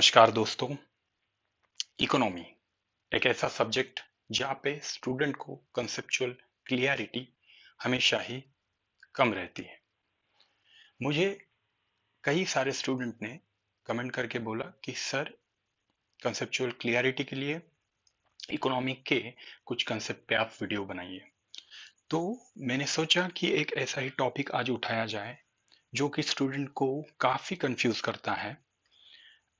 नमस्कार दोस्तों। इकोनॉमी एक ऐसा सब्जेक्ट जहाँ पे स्टूडेंट को कंसेप्चुअल क्लियरिटी हमेशा ही कम रहती है। मुझे कई सारे स्टूडेंट ने कमेंट करके बोला कि सर, कंसेप्चुअल क्लियरिटी के लिए इकोनॉमी के कुछ कंसेप्ट पे आप वीडियो बनाइए। तो मैंने सोचा कि एक ऐसा ही टॉपिक आज उठाया जाए जो कि स्टूडेंट को काफी कंफ्यूज करता है।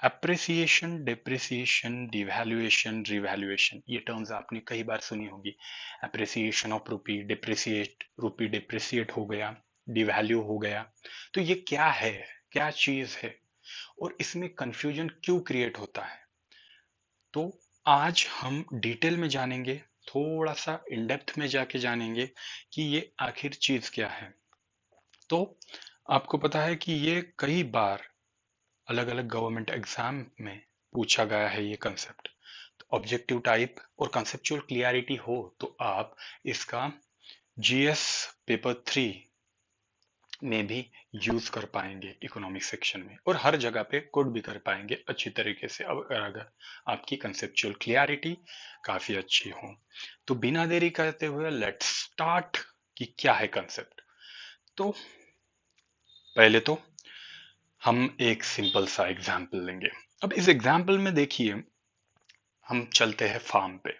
अप्रिसिएशन, डिप्रिसिएशन, डिवैल्यूएशन, रिवैल्यूएशन, ये टर्म्स आपने कई बार सुनी होगी। अप्रिसिएशन ऑफ रूपी, डिप्रिसिएट रूपी डिप्रिसिएट हो गया, डिवैल्यू हो गया। तो ये क्या है, क्या चीज है और इसमें कंफ्यूजन क्यों क्रिएट होता है? तो आज हम डिटेल में जानेंगे, थोड़ा सा इन डेप्थ में जाके जानेंगे कि ये आखिर चीज क्या है। तो आपको पता है कि ये कई बार अलग अलग गवर्नमेंट एग्जाम में पूछा गया है ये कंसेप्ट। तो ऑब्जेक्टिव टाइप और कंसेप्चुअल क्लियरिटी हो तो आप इसका जीएस पेपर 3 में भी यूज कर पाएंगे इकोनॉमिक सेक्शन में, और हर जगह पे कोड भी कर पाएंगे अच्छी तरीके से अगर आपकी कंसेप्चुअल क्लियरिटी काफी अच्छी हो। तो बिना देरी करते हुए लेट्स स्टार्ट कि क्या है कंसेप्ट। तो पहले तो हम एक सिंपल सा एग्जाम्पल लेंगे। अब इस एग्जाम्पल में देखिए, हम चलते हैं फार्म पे।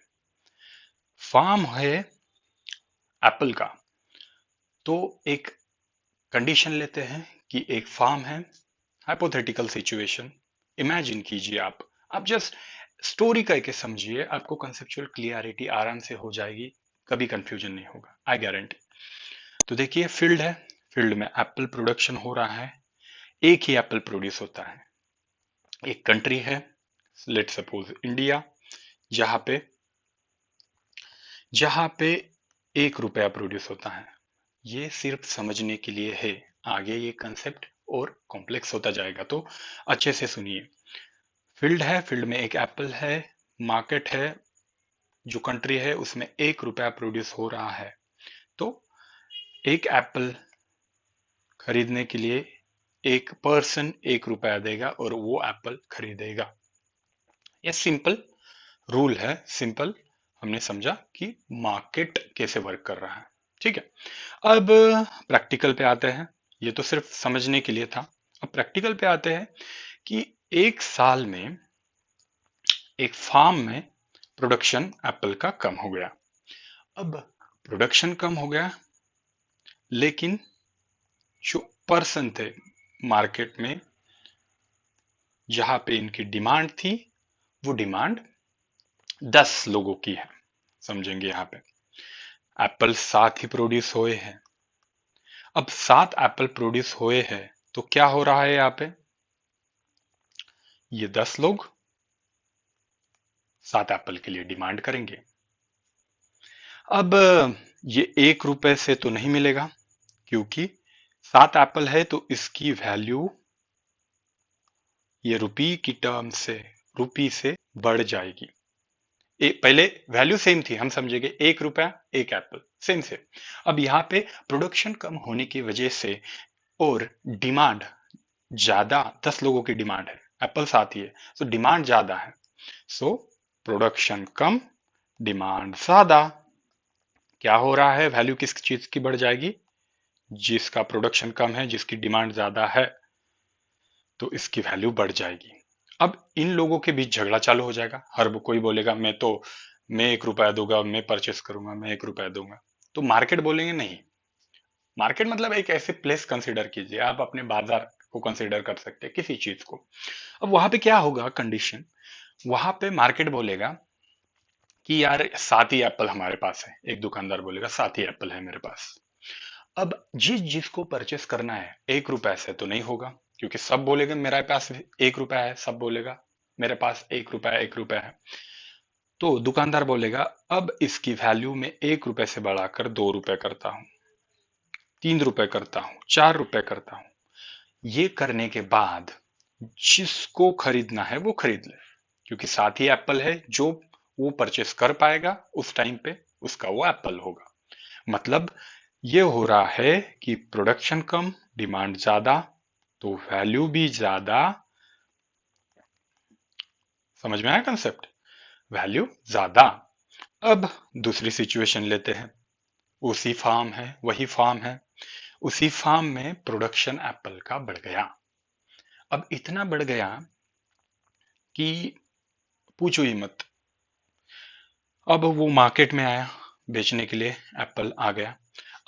फार्म है एप्पल का। तो एक कंडीशन लेते हैं कि एक फार्म है। हाइपोथेटिकल सिचुएशन इमेजिन कीजिए। आप जस्ट स्टोरी करके समझिए, आपको कंसेप्चुअल क्लियरिटी आराम से हो जाएगी, कभी कंफ्यूजन नहीं होगा, आई गारंटी। तो देखिए, फील्ड है, फील्ड में एप्पल प्रोडक्शन हो रहा है। एक ही एप्पल प्रोड्यूस होता है। एक कंट्री है, लेट सपोज इंडिया, जहां पे जहां पे 1 रुपया प्रोड्यूस होता है। ये सिर्फ समझने के लिए है, आगे ये कंसेप्ट और कॉम्प्लेक्स होता जाएगा, तो अच्छे से सुनिए। फील्ड है, फील्ड में एक एप्पल है। मार्केट है, जो कंट्री है उसमें 1 रुपया प्रोड्यूस हो रहा है। तो एक एप्पल खरीदने के लिए एक पर्सन 1 रुपया देगा और वो एप्पल खरीदेगा। ये सिंपल रूल है, सिंपल। हमने समझा कि मार्केट कैसे वर्क कर रहा है। ठीक है। अब प्रैक्टिकल पे आते हैं। ये तो सिर्फ समझने के लिए था। अब प्रैक्टिकल पे आते हैं कि एक साल में एक फार्म में प्रोडक्शन एप्पल का कम हो गया। अब प्रोडक्शन कम हो गया, लेकिन जो पर्सन थे मार्केट में, जहां पे इनकी डिमांड थी, वो डिमांड 10 लोगों की है। समझेंगे यहाँ पे एप्पल 7 ही प्रोड्यूस हुए हैं। अब 7 एप्पल प्रोड्यूस हुए हैं, तो क्या हो रहा है यहाँ पे? ये 10 लोग 7 एप्पल के लिए डिमांड करेंगे। अब ये 1 रुपए से तो नहीं मिलेगा, क्योंकि 7 एप्पल है तो इसकी वैल्यू ये रुपी की टर्म से, रुपी से बढ़ जाएगी। पहले वैल्यू सेम थी, हम समझेंगे 1 रुपया 1 एप्पल, सेम से। अब यहाँ पे प्रोडक्शन कम होने की वजह से और डिमांड ज्यादा, 10 लोगों की डिमांड है, एप्पल 7 ही है, तो डिमांड ज्यादा है। सो प्रोडक्शन कम, डिमांड ज्यादा। क्या हो रहा है? वैल्यू किस चीज की बढ़ जाएगी? जिसका प्रोडक्शन कम है, जिसकी डिमांड ज्यादा है, तो इसकी वैल्यू बढ़ जाएगी। अब इन लोगों के बीच झगड़ा चालू हो जाएगा। हर कोई बोलेगा मैं 1 रुपया दूंगा, मैं परचेस करूंगा, मैं 1 रुपया दूंगा। तो मार्केट बोलेंगे नहीं। मार्केट मतलब एक ऐसे प्लेस कंसिडर कीजिए, आप अपने बाजार को कंसिडर कर सकते हैं, किसी चीज को। अब वहां पे क्या होगा कंडीशन? वहां पे मार्केट बोलेगा कि यार 7 ही एप्पल हमारे पास है। एक दुकानदार बोलेगा 7 ही एप्पल है मेरे पास। अब जिसको परचेस करना है 1 रुपए से तो नहीं होगा, क्योंकि सब बोलेगा मेरे पास 1 रुपया है, सब बोलेगा मेरे पास 1 रुपया 1 रुपया है। तो दुकानदार बोलेगा अब इसकी वैल्यू में 1 रुपए से बढ़ाकर 2 रुपए करता हूं, 3 रुपए करता हूं, 4 रुपए करता हूं। ये करने के बाद जिसको खरीदना है वो खरीद ले, क्योंकि 7 ही एप्पल है, जो वो परचेस कर पाएगा उस टाइम पे उसका वो एप्पल होगा। मतलब ये हो रहा है कि प्रोडक्शन कम, डिमांड ज्यादा, तो वैल्यू भी ज्यादा, समझ में आया कंसेप्ट? वैल्यू ज्यादा। अब दूसरी सिचुएशन लेते हैं। उसी फार्म है, वही फार्म है, उसी फार्म में प्रोडक्शन एप्पल का बढ़ गया। अब इतना बढ़ गया कि पूछो ही मत। अब वो मार्केट में आया बेचने के लिए, एप्पल आ गया।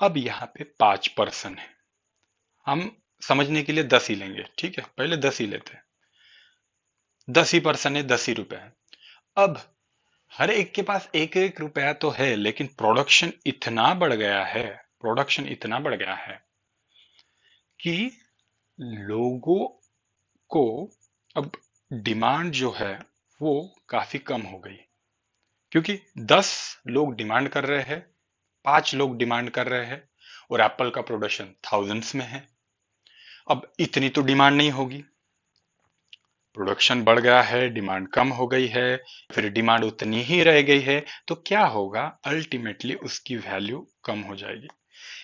अब यहाँ पे 5% है, हम समझने के लिए 10 ही लेंगे, ठीक है, पहले 10 ही लेते हैं। 10% है, 10 ही रुपए है। अब हर एक के पास एक एक रुपया तो है, लेकिन प्रोडक्शन इतना बढ़ गया है, प्रोडक्शन इतना बढ़ गया है कि लोगों को अब डिमांड जो है वो काफी कम हो गई। क्योंकि 10 लोग डिमांड कर रहे हैं, 5 लोग डिमांड कर रहे हैं, और एप्पल का प्रोडक्शन थाउजेंड्स में है। अब इतनी तो डिमांड नहीं होगी, प्रोडक्शन बढ़ गया है, डिमांड कम हो गई है, फिर डिमांड उतनी ही रह गई है, तो क्या होगा, अल्टीमेटली उसकी वैल्यू कम हो जाएगी।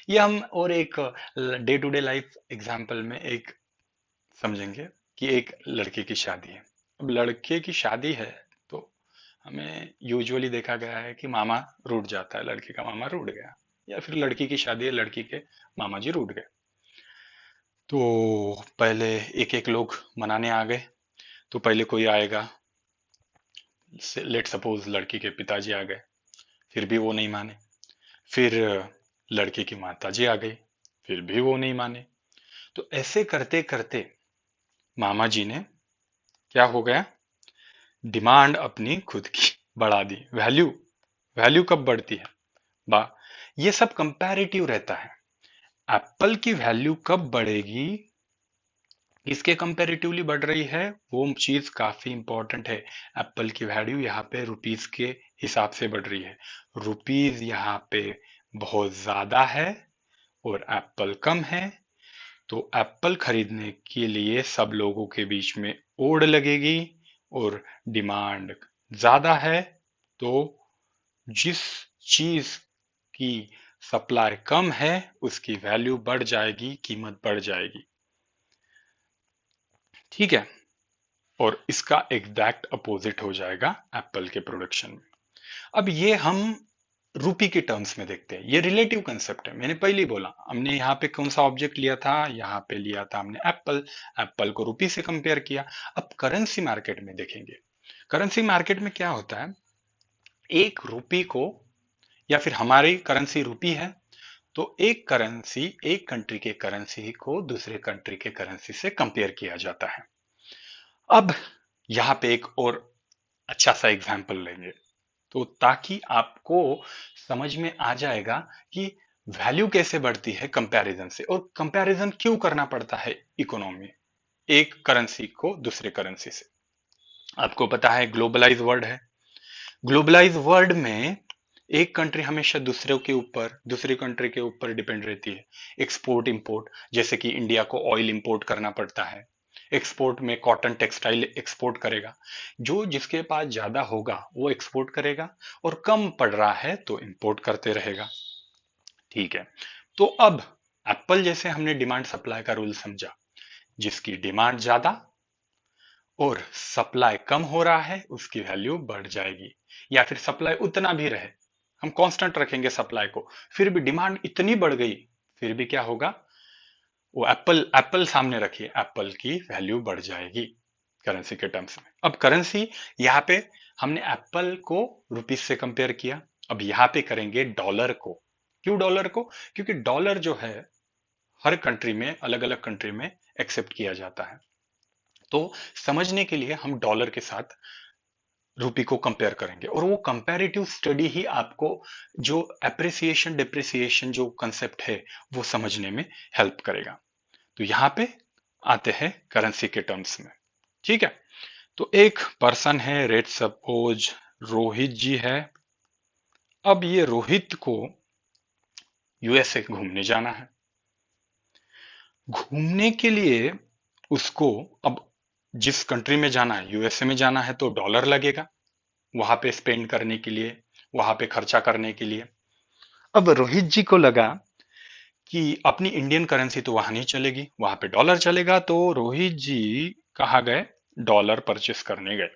ये हम और एक day to day life example में एक समझेंगे कि एक लड़के की शादी है। अब लड़के की शादी है तो हमें यूजुअली देखा गया है कि मामा रूठ जाता है, लड़के का मामा रूठ गया, या फिर लड़की की शादी है, लड़की के मामा जी रूठ गए। तो पहले एक एक लोग मनाने आ गए। तो पहले कोई आएगा, लेट सपोज लड़की के पिताजी आ गए, फिर भी वो नहीं माने। फिर लड़के की माताजी आ गई, फिर भी वो नहीं माने। तो ऐसे करते करते मामा जी ने, क्या हो गया, डिमांड अपनी खुद की बढ़ा दी। वैल्यू, वैल्यू कब बढ़ती है बा, ये सब कंपैरेटिव रहता है। एप्पल की वैल्यू कब बढ़ेगी, किसके कंपैरेटिवली बढ़ रही है, वो चीज काफी इंपॉर्टेंट है। एप्पल की वैल्यू यहाँ पे रुपीस के हिसाब से बढ़ रही है। रुपीस यहाँ पे बहुत ज्यादा है और एप्पल कम है, तो एप्पल खरीदने के लिए सब लोगों के बीच में ओड़ लगेगी, और डिमांड ज्यादा है, तो जिस चीज की सप्लाई कम है उसकी वैल्यू बढ़ जाएगी, कीमत बढ़ जाएगी, ठीक है। और इसका एग्जैक्ट अपोजिट हो जाएगा एप्पल के प्रोडक्शन में। अब ये हम रूपी के टर्म्स में देखते हैं, ये रिलेटिव कंसेप्ट है। मैंने पहले ही बोला, हमने यहाँ पे कौन सा ऑब्जेक्ट लिया था, यहाँ पे लिया था हमने एप्पल, एप्पल को रूपी से कंपेयर किया। अब करेंसी मार्केट में देखेंगे, करेंसी मार्केट में क्या होता है, एक रूपी को, या फिर हमारी करेंसी रूपी है, तो एक करेंसी, एक कंट्री के करेंसी को दूसरे कंट्री के करेंसी से कंपेयर किया जाता है। अब यहाँ पे एक और अच्छा सा एग्जाम्पल लेंगे, तो ताकि आपको समझ में आ जाएगा कि वैल्यू कैसे बढ़ती है कंपैरिजन से, और कंपैरिजन क्यों करना पड़ता है इकोनॉमी, एक करेंसी को दूसरे करेंसी से। आपको पता है ग्लोबलाइज वर्ल्ड है, ग्लोबलाइज वर्ल्ड में एक कंट्री हमेशा दूसरे के ऊपर, दूसरी कंट्री के ऊपर डिपेंड रहती है। एक्सपोर्ट इंपोर्ट, जैसे कि इंडिया को ऑयल इंपोर्ट करना पड़ता है, एक्सपोर्ट में कॉटन टेक्सटाइल एक्सपोर्ट करेगा, जो जिसके पास ज्यादा होगा वो एक्सपोर्ट करेगा, और कम पड़ रहा है तो इंपोर्ट करते रहेगा, ठीक है। तो अब एप्पल जैसे हमने डिमांड सप्लाई का रूल समझा, जिसकी डिमांड ज्यादा और सप्लाई कम हो रहा है उसकी वैल्यू बढ़ जाएगी। या फिर सप्लाई उतना भी रहे, हम कांस्टेंट रखेंगे सप्लाई को, फिर भी डिमांड इतनी बढ़ गई, फिर भी क्या होगा, वो एप्पल, एप्पल सामने रखिए, एप्पल की वैल्यू बढ़ जाएगी करेंसी के टर्म्स में। अब करेंसी, यहाँ पे हमने एप्पल को रुपीस से कंपेयर किया, अब यहाँ पे करेंगे डॉलर को। क्यों डॉलर को, क्योंकि डॉलर जो है हर कंट्री में, अलग अलग कंट्री में एक्सेप्ट किया जाता है। तो समझने के लिए हम डॉलर के साथ रूपी को कंपेयर करेंगे, और वो कंपैरेटिव स्टडी ही आपको जो एप्रिसिएशन डिप्रिसिएशन जो कंसेप्ट है वो समझने में हेल्प करेगा। तो यहां पे आते हैं करेंसी के टर्म्स में, ठीक है। तो एक पर्सन है, रेट सपोज रोहित जी है। अब ये रोहित को यूएसए घूमने जाना है। घूमने के लिए उसको, अब जिस कंट्री में जाना है, यूएसए में जाना है, तो डॉलर लगेगा वहां पे स्पेंड करने के लिए, वहां पे खर्चा करने के लिए। अब रोहित जी को लगा कि अपनी इंडियन करेंसी तो वहां नहीं चलेगी, वहां पे डॉलर चलेगा, तो रोहित जी कहाँ गए, डॉलर परचेस करने गए।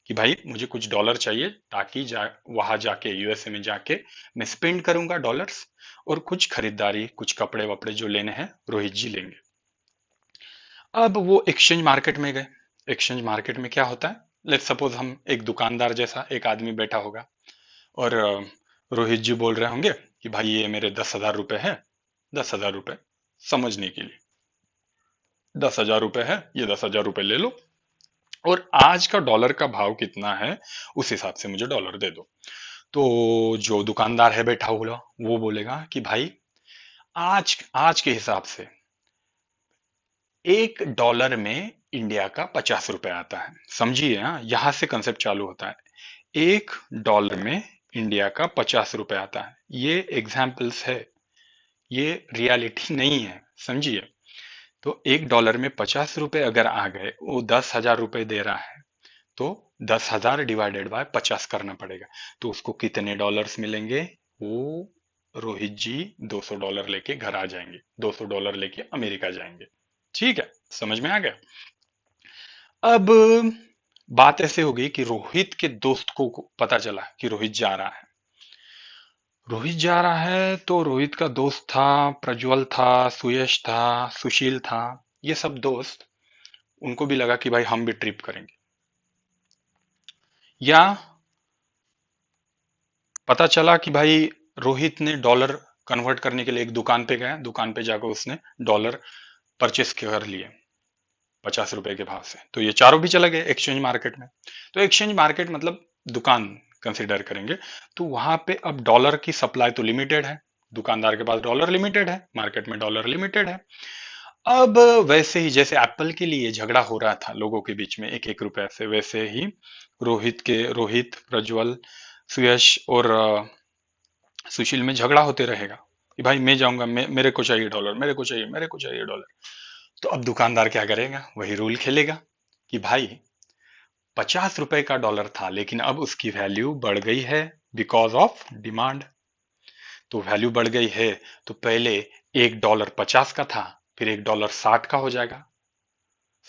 कि भाई मुझे कुछ डॉलर चाहिए ताकि वहां जाके यूएसए में जाके मैं स्पेंड करूंगा डॉलर्स, और कुछ खरीदारी, कुछ कपड़े वपड़े जो लेने हैं रोहित जी लेंगे। अब वो एक्सचेंज मार्केट में गए। एक्सचेंज मार्केट में क्या होता है, लेट्स सपोज हम एक दुकानदार जैसा एक आदमी बैठा होगा, और रोहित जी बोल रहे होंगे कि भाई ये मेरे 10,000 रुपए है, 10,000 रुपए समझने के लिए, 10,000 रुपए है, ये 10,000 रुपए ले लो, और आज का डॉलर का भाव कितना है उस हिसाब से मुझे डॉलर दे दो। तो जो दुकानदार है बैठा हुआ वो बोलेगा कि भाई आज आज के हिसाब से एक डॉलर में इंडिया का 50 रुपए आता है। समझिए, हाँ, यहां से कंसेप्ट चालू होता है। एक डॉलर में इंडिया का 50 रुपए आता है। ये एग्जाम्पल्स है, ये रियलिटी नहीं है, समझिए। तो एक डॉलर में 50 रुपए अगर आ गए, वो 10,000 रुपए दे रहा है, तो 10,000 डिवाइडेड बाय 50 करना पड़ेगा। तो उसको कितने डॉलर्स मिलेंगे? वो रोहित जी $200 लेके घर आ जाएंगे, $200 लेके अमेरिका जाएंगे। ठीक है, समझ में आ गया। अब बात ऐसे हो गई कि रोहित के दोस्त को पता चला कि रोहित जा रहा है। रोहित जा रहा है तो रोहित का दोस्त था, प्रज्वल था, सुयश था, सुशील था, ये सब दोस्त, उनको भी लगा कि भाई हम भी ट्रिप करेंगे। या पता चला कि भाई रोहित ने डॉलर कन्वर्ट करने के लिए एक दुकान पे गया, दुकान पे जाकर उसने डॉलर परचेस कर लिए 50 रुपए के भाव से। तो ये चारों भी चले गए एक्सचेंज मार्केट में। तो एक्सचेंज मार्केट मतलब दुकान कंसिडर करेंगे। तो वहां पे अब डॉलर की सप्लाई तो लिमिटेड है, दुकानदार के पास डॉलर लिमिटेड है, मार्केट में डॉलर लिमिटेड है। अब वैसे ही जैसे एप्पल के लिए झगड़ा हो रहा था लोगों के बीच में एक एक रुपए से, वैसे ही रोहित, प्रज्वल, सुयश और सुशील में झगड़ा होते रहेगा कि भाई मैं जाऊंगा, मेरे को चाहिए डॉलर, मेरे को चाहिए, मेरे को चाहिए डॉलर। तो अब दुकानदार क्या करेगा? वही रूल खेलेगा कि भाई 50 रुपए का डॉलर था, लेकिन अब उसकी वैल्यू बढ़ गई है बिकॉज ऑफ डिमांड। तो वैल्यू बढ़ गई है, तो पहले $1 50 का था, फिर $1 60 का हो जाएगा,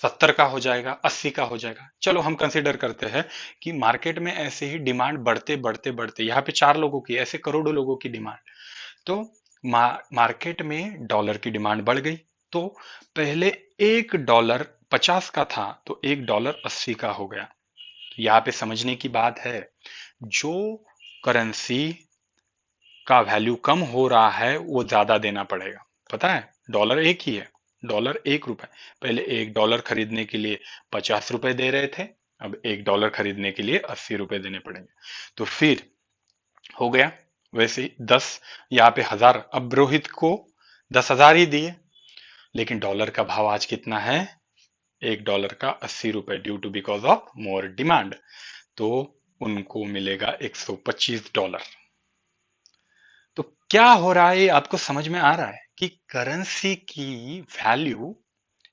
70 का हो जाएगा, 80 का हो जाएगा। चलो हम कंसिडर करते हैं कि मार्केट में ऐसे ही डिमांड बढ़ते बढ़ते बढ़ते, यहाँ पे 4 लोगों की, ऐसे करोड़ों लोगों की डिमांड। तो मार्केट में डॉलर की डिमांड बढ़ गई। तो पहले $1 50 का था, तो $1 80 का हो गया। यहाँ पे समझने की बात है, जो करेंसी का वैल्यू कम हो रहा है वो ज्यादा देना पड़ेगा। पता है, डॉलर एक ही है, डॉलर 1 रुपए। पहले $1 खरीदने के लिए 50 रुपए दे रहे थे, अब $1 खरीदने के लिए 80 रुपए देने पड़ेंगे। तो फिर हो गया वैसे ही 10, यहाँ पे 1000, अब रोहित को 10,000 ही दिए, लेकिन डॉलर का भाव आज कितना है? $1 का 80 रुपए, due to because of more demand. तो उनको मिलेगा $125। तो क्या हो रहा है, आपको समझ में आ रहा है कि करेंसी की वैल्यू,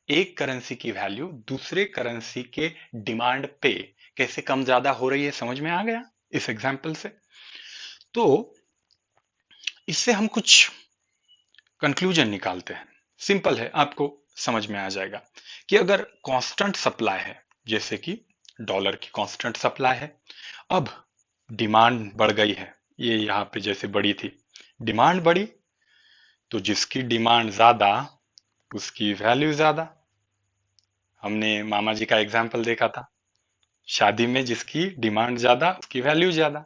एक करेंसी की वैल्यू दूसरे करेंसी के डिमांड पे कैसे कम ज्यादा हो रही है? समझ में आ गया इस एग्जाम्पल से। तो इससे हम कुछ कंक्लूजन निकालते हैं। सिंपल है, आपको समझ में आ जाएगा कि अगर कांस्टेंट सप्लाई है, जैसे कि डॉलर की कांस्टेंट सप्लाई है, अब डिमांड बढ़ गई है, ये यहाँ पे जैसे बढ़ी थी, डिमांड बढ़ी, तो जिसकी डिमांड ज्यादा उसकी वैल्यू ज्यादा। हमने मामा जी का एग्जाम्पल देखा था, शादी में जिसकी डिमांड ज्यादा उसकी वैल्यू ज्यादा।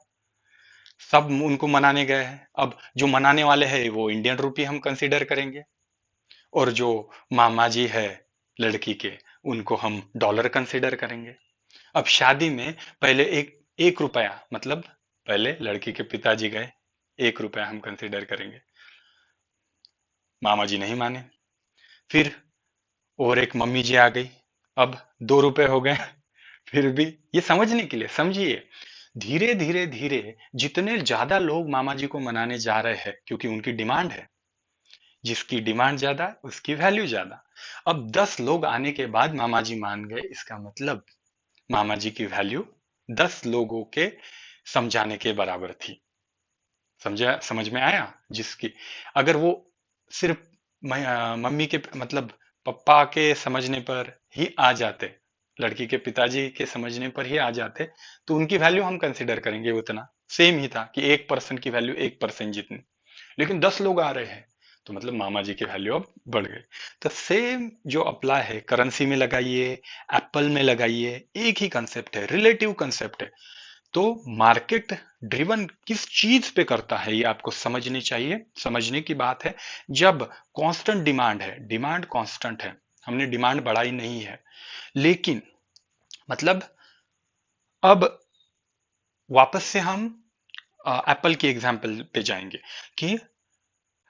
सब उनको मनाने गए हैं, अब जो मनाने वाले हैं वो इंडियन रुपी हम कंसीडर करेंगे, और जो मामा जी है लड़की के, उनको हम डॉलर कंसीडर करेंगे। अब शादी में पहले एक एक रुपया, मतलब पहले लड़की के पिताजी गए, 1 रुपया हम कंसीडर करेंगे, मामा जी नहीं माने। फिर और एक मम्मी जी आ गई, अब 2 रुपए हो गए। फिर भी ये समझने के लिए समझिए, धीरे धीरे धीरे जितने ज्यादा लोग मामा जी को मनाने जा रहे हैं, क्योंकि उनकी डिमांड है, जिसकी डिमांड ज्यादा उसकी वैल्यू ज्यादा। अब 10 लोग आने के बाद मामा जी मान गए, इसका मतलब मामा जी की वैल्यू 10 लोगों के समझाने के बराबर थी। समझा, समझ में आया? जिसकी अगर वो सिर्फ मम्मी के मतलब पापा के समझने पर ही आ जाते, लड़की के पिताजी के समझने पर ही आ जाते तो उनकी वैल्यू हम कंसिडर करेंगे उतना सेम ही था कि 1% की वैल्यू 1% जितनी, लेकिन 10 लोग आ रहे हैं तो मतलब मामा जी की वैल्यू अब बढ़ गई। तो सेम जो अप्लाई है करेंसी में लगाइए, एप्पल में लगाइए, एक ही कंसेप्ट है, रिलेटिव कंसेप्ट है। तो मार्केट ड्रिवन किस चीज पे करता है ये आपको समझनी चाहिए, समझने की बात है। जब कांस्टेंट डिमांड है, डिमांड कांस्टेंट है, हमने डिमांड बढ़ाई नहीं है, लेकिन मतलब अब वापस से हम एप्पल की एग्जांपल पे जाएंगे कि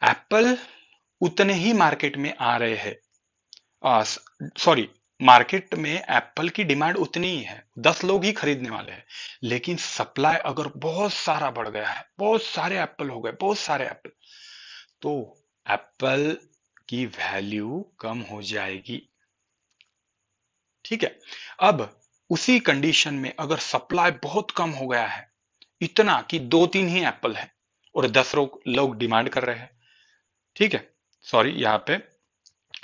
एप्पल उतने ही मार्केट में आ रहे हैं, सॉरी, मार्केट में एप्पल की डिमांड उतनी ही है, 10 लोग ही खरीदने वाले हैं, लेकिन सप्लाई अगर बहुत सारा बढ़ गया है, बहुत सारे एप्पल हो गए, बहुत सारे एप्पल, तो एप्पल की वैल्यू कम हो जाएगी। ठीक है। अब उसी कंडीशन में अगर सप्लाई बहुत कम हो गया है, इतना कि 2-3 ही एप्पल है और 10 लोग डिमांड कर रहे हैं, ठीक है, सॉरी यहाँ पे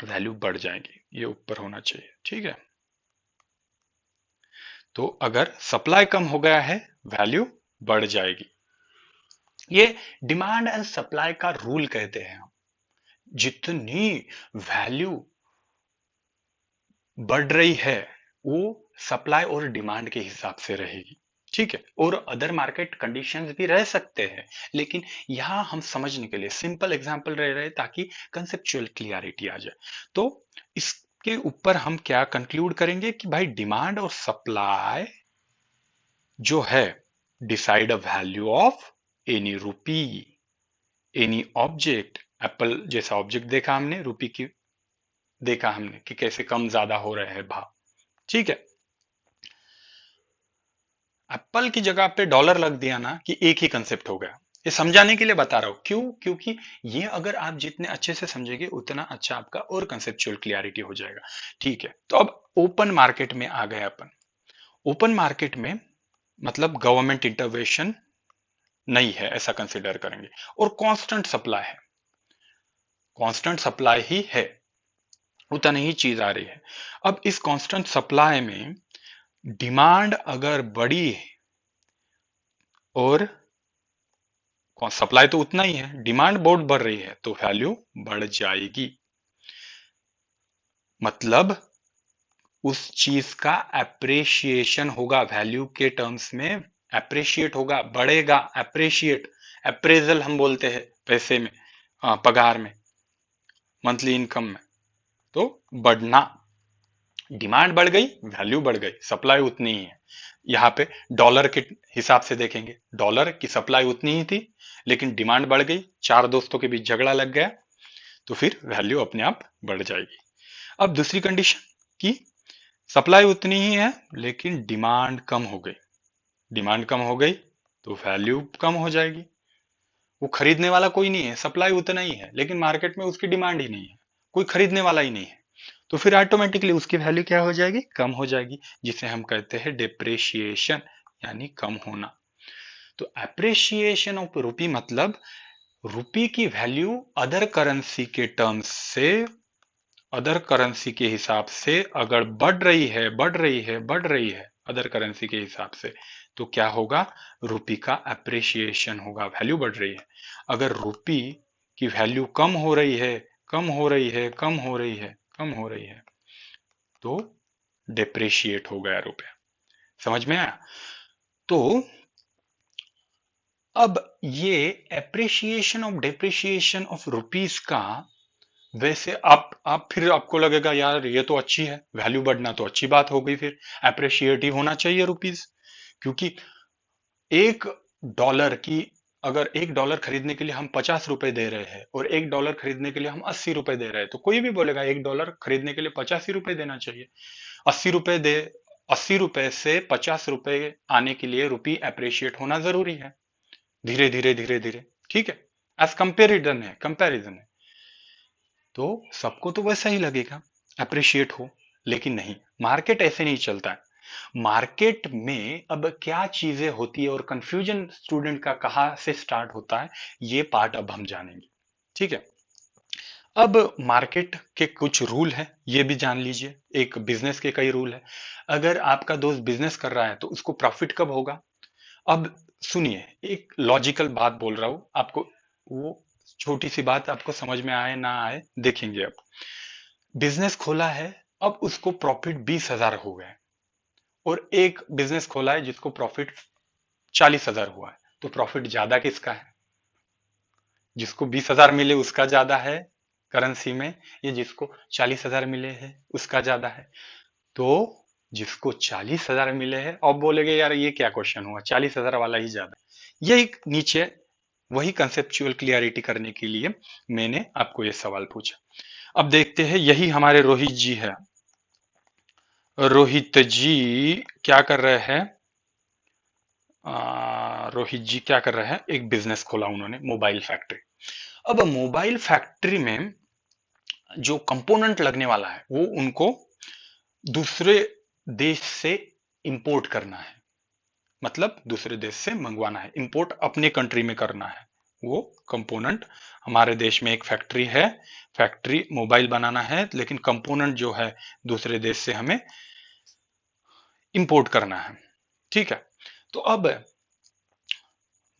वैल्यू बढ़ जाएगी, ये ऊपर होना चाहिए, ठीक है। तो अगर सप्लाई कम हो गया है वैल्यू बढ़ जाएगी। ये डिमांड एंड सप्लाई का रूल कहते हैं हम। जितनी वैल्यू बढ़ रही है वो सप्लाई और डिमांड के हिसाब से रहेगी, ठीक है। और अदर मार्केट कंडीशंस भी रह सकते हैं, लेकिन यहां हम समझने के लिए सिंपल एग्जांपल रह रहे ताकि कंसेप्चुअल क्लियरिटी आ जाए। तो इसके ऊपर हम क्या कंक्लूड करेंगे कि भाई डिमांड और सप्लाई जो है decide a value of any रूपी, एनी ऑब्जेक्ट। एप्पल जैसा ऑब्जेक्ट देखा हमने, रूपी की देखा हमने कि कैसे कम ज्यादा हो रहे हैं भाव, ठीक है। एप्पल की जगह पे डॉलर लग दिया ना कि एक ही कंसेप्ट हो गया। ये समझाने के लिए बता रहा हूं, क्यों, क्योंकि ये अगर आप जितने अच्छे से समझेंगे उतना अच्छा आपका और कंसेप्चुअल क्लियरिटी हो जाएगा, ठीक है। तो अब ओपन मार्केट में आ गए अपन। ओपन मार्केट में मतलब गवर्नमेंट इंटरवेंशन नहीं है ऐसा कंसिडर करेंगे, और कांस्टेंट सप्लाई है, कांस्टेंट सप्लाई ही है, उतना ही चीज आ रही है। अब इस कांस्टेंट सप्लाई में डिमांड अगर बढ़ी और सप्लाई तो उतना ही है, डिमांड बहुत बढ़ रही है तो वैल्यू बढ़ जाएगी। मतलब उस चीज का एप्रिसिएशन होगा, वैल्यू के टर्म्स में एप्रिशिएट होगा, बढ़ेगा, एप्रिशिएट, अप्रेजल हम बोलते हैं पैसे में, पगार में, मंथली इनकम में। तो बढ़ना, डिमांड बढ़ गई वैल्यू बढ़ गई, सप्लाई उतनी ही है। यहाँ पे डॉलर के हिसाब से देखेंगे, डॉलर की सप्लाई उतनी ही थी लेकिन डिमांड बढ़ गई, चार दोस्तों के बीच झगड़ा लग गया, तो फिर वैल्यू अपने आप बढ़ जाएगी। अब दूसरी कंडीशन कि सप्लाई उतनी ही है लेकिन डिमांड कम हो गई, डिमांड कम हो गई तो वैल्यू कम हो जाएगी। वो खरीदने वाला कोई नहीं है, सप्लाई उतना ही है लेकिन मार्केट में उसकी डिमांड ही नहीं है, कोई खरीदने वाला ही नहीं है, तो फिर ऑटोमेटिकली उसकी वैल्यू क्या हो जाएगी, कम हो जाएगी, जिसे हम कहते हैं डिप्रेशिएशन, यानी कम होना। तो एप्रिसिएशन ऑफ रुपी मतलब रुपी की वैल्यू अदर करेंसी के टर्म्स से, अदर करेंसी के हिसाब से अगर बढ़ रही है, बढ़ रही है, बढ़ रही है अदर करेंसी के हिसाब से, तो क्या होगा, रुपी का एप्रिसिएशन होगा, वैल्यू बढ़ रही है। अगर रुपी की वैल्यू कम हो रही है, कम हो रही है, कम हो रही है, कम हो रही है, तो डेप्रिशिएट हो गया रुपया। समझ में आया? तो अब ये appreciation of depreciation of rupees का, वैसे आप फिर आपको लगेगा यार ये तो अच्छी है, वैल्यू बढ़ना तो अच्छी बात हो गई, फिर एप्रिशिएटिव होना चाहिए रुपीस, क्योंकि एक डॉलर की, अगर एक डॉलर खरीदने के लिए हम 50 रुपए दे रहे हैं और एक डॉलर खरीदने के लिए हम 80 रुपए दे रहे हैं, तो कोई भी बोलेगा एक डॉलर खरीदने के लिए 85 रुपए देना चाहिए। 80 रुपए दे, 80 रुपए से 50 रुपए आने के लिए रुपी अप्रिशिएट होना जरूरी है, धीरे धीरे धीरे धीरे, ठीक है। एज कंपेरिजन है, कंपैरिजन है, तो सबको तो वैसा ही लगेगा अप्रिशिएट हो, लेकिन नहीं, मार्केट ऐसे नहीं चलता है। मार्केट में अब क्या चीजें होती है और कंफ्यूजन स्टूडेंट का कहाँ से स्टार्ट होता है, ये पार्ट अब हम जानेंगे, ठीक है। अब मार्केट के कुछ रूल है, ये भी जान लीजिए। एक बिजनेस के कई रूल है। अगर आपका दोस्त बिजनेस कर रहा है तो उसको प्रॉफिट कब होगा? अब सुनिए, एक लॉजिकल बात बोल रहा हूं आपको, वो छोटी सी बात आपको समझ में आए ना आए देखेंगे। अब बिजनेस खोला है, अब उसको प्रॉफिट 20,000 हो गए, और एक बिजनेस खोला है जिसको प्रॉफिट 40,000 हुआ है, तो प्रॉफिट ज्यादा किसका है? जिसको 20,000 मिले उसका ज्यादा है करेंसी में, ये जिसको 40,000 मिले हैं उसका ज्यादा है? तो जिसको 40,000 मिले हैं, अब बोलेगे यार ये क्या क्वेश्चन हुआ, 40,000 वाला ही ज्यादा है। ये एक नीचे वही कंसेप्चुअल क्लियरिटी करने के लिए मैंने आपको ये सवाल पूछा। अब देखते हैं, यही हमारे रोहित जी है। रोहित जी क्या कर रहे हैं? रोहित जी क्या कर रहे हैं, एक बिजनेस खोला उन्होंने, मोबाइल फैक्ट्री। अब मोबाइल फैक्ट्री में जो कंपोनेंट लगने वाला है वो उनको दूसरे देश से इंपोर्ट करना है, मतलब दूसरे देश से मंगवाना है, इंपोर्ट अपने कंट्री में करना है। वो कंपोनेंट हमारे देश में एक फैक्ट्री है, फैक्ट्री मोबाइल बनाना है, लेकिन कंपोनेंट जो है दूसरे देश से हमें इंपोर्ट करना है। ठीक है, तो अब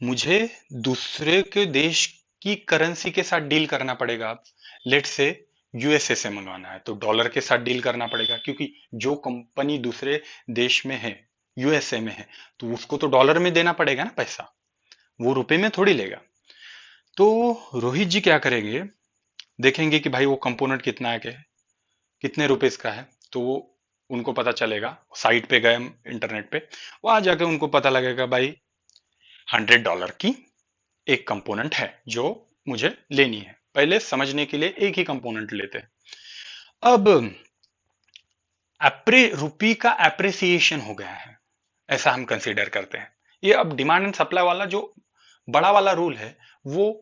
मुझे दूसरे के देश की करेंसी के साथ डील करना पड़ेगा। अब लेट से यूएसए से मंगवाना है तो डॉलर के साथ डील करना पड़ेगा, क्योंकि जो कंपनी दूसरे देश में है, यूएसए में है, तो उसको तो डॉलर में देना पड़ेगा ना पैसा, वो रुपए में थोड़ी लेगा। तो रोहित जी क्या करेंगे, देखेंगे कि भाई वो कंपोनेंट कितना है, के कितने रुपए का है, तो वो उनको पता चलेगा, साइट पे गए इंटरनेट पे, वहां जाके उनको पता लगेगा भाई $100 की एक कंपोनेंट है जो मुझे लेनी है। पहले समझने के लिए एक ही कंपोनेंट लेते हैं। अब रुपी का एप्रिसिएशन हो गया है, ऐसा हम कंसीडर करते हैं। ये अब डिमांड एंड सप्लाई वाला जो बड़ा वाला रूल है वो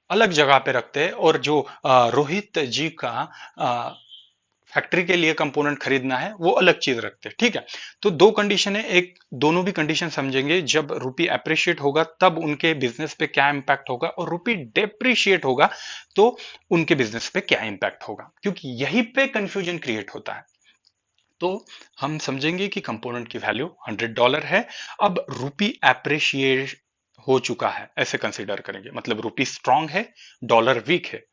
अलग जगह पे रखते हैं, और जो रोहित जी का फैक्ट्री के लिए कंपोनेंट खरीदना है वो अलग चीज रखते हैं। ठीक है, तो दो कंडीशन है, एक दोनों भी कंडीशन समझेंगे। जब रुपी अप्रिशिएट होगा तब उनके बिजनेस पे क्या इंपैक्ट होगा, और रुपी डेप्रिशिएट होगा तो उनके बिजनेस पे क्या इंपैक्ट होगा, क्योंकि यहीं पे कंफ्यूजन क्रिएट होता है। तो हम समझेंगे कि कंपोनेंट की वैल्यू $100 है। अब रुपी अप्रिशिएट हो चुका है ऐसे कंसीडर करेंगे, मतलब रुपी स्ट्रांग है, डॉलर वीक है।